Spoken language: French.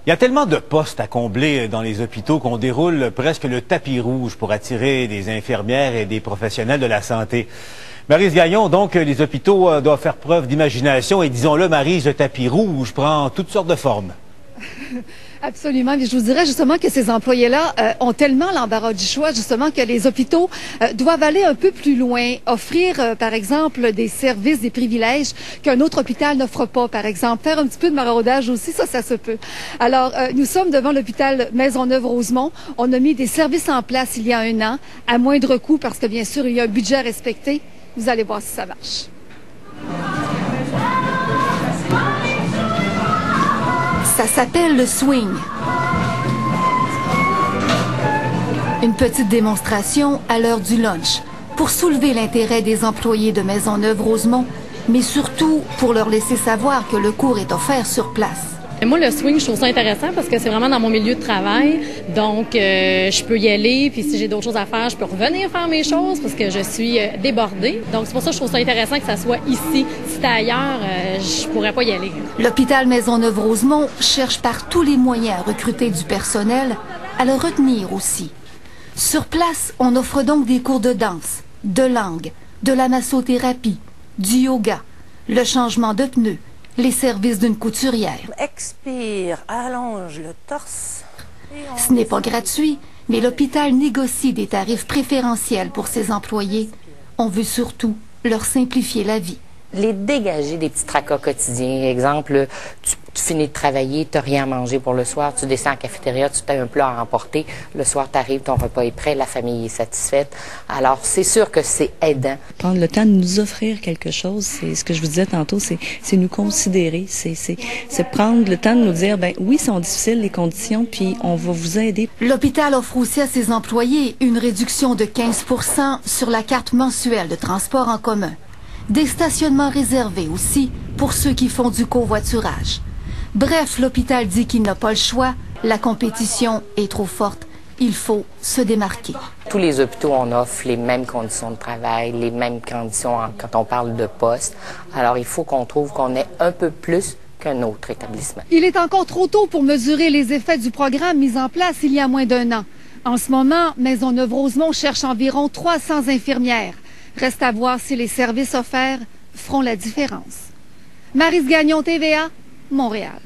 Il y a tellement de postes à combler dans les hôpitaux qu'on déroule presque le tapis rouge pour attirer des infirmières et des professionnels de la santé. Maryse Gagnon, donc, les hôpitaux doivent faire preuve d'imagination et disons-le, Maryse, le tapis rouge prend toutes sortes de formes. Absolument. Mais je vous dirais justement que ces employés-là ont tellement l'embarras du choix, justement, que les hôpitaux doivent aller un peu plus loin, offrir, par exemple, des services, des privilèges qu'un autre hôpital n'offre pas, par exemple. Faire un petit peu de maraudage aussi, ça se peut. Alors, nous sommes devant l'hôpital Maisonneuve-Rosemont. On a mis des services en place il y a 1 an, à moindre coût, parce que, bien sûr, il y a un budget à respecter. Vous allez voir si ça marche. Ça s'appelle le swing. Une petite démonstration à l'heure du lunch pour soulever l'intérêt des employés de Maisonneuve-Rosemont, mais surtout pour leur laisser savoir que le cours est offert sur place. Moi, le swing, je trouve ça intéressant parce que c'est vraiment dans mon milieu de travail. Donc, je peux y aller. Puis si j'ai d'autres choses à faire, je peux revenir faire mes choses parce que je suis débordée. Donc, c'est pour ça que je trouve ça intéressant que ça soit ici. Si c'était ailleurs, je pourrais pas y aller. L'hôpital Maisonneuve-Rosemont cherche par tous les moyens à recruter du personnel, à le retenir aussi. Sur place, on offre donc des cours de danse, de langue, de la massothérapie, du yoga, le changement de pneus, les services d'une couturière. Expire, allonge le torse. Ce n'est pas gratuit, mais l'hôpital négocie des tarifs préférentiels pour ses employés. On veut surtout leur simplifier la vie. Les dégager des petits tracas quotidiens. Exemple, tu finis de travailler, tu n'as rien à manger pour le soir, tu descends à la cafétéria, tu as un plat à emporter. Le soir, tu arrives, ton repas est prêt, la famille est satisfaite. Alors, c'est sûr que c'est aidant. Prendre le temps de nous offrir quelque chose, c'est ce que je vous disais tantôt, c'est nous considérer, c'est prendre le temps de nous dire, ben oui, sont difficiles les conditions, puis on va vous aider. L'hôpital offre aussi à ses employés une réduction de 15 % sur la carte mensuelle de transport en commun. Des stationnements réservés aussi pour ceux qui font du covoiturage. Bref, l'hôpital dit qu'il n'a pas le choix. La compétition est trop forte. Il faut se démarquer. Tous les hôpitaux, on offre les mêmes conditions de travail, les mêmes conditions quand on parle de poste. Alors, il faut qu'on trouve qu'on ait un peu plus qu'un autre établissement. Il est encore trop tôt pour mesurer les effets du programme mis en place il y a moins d'1 an. En ce moment, Maisonneuve-Rosemont cherche environ 300 infirmières. Reste à voir si les services offerts feront la différence. Maryse Gagnon, TVA, Montréal.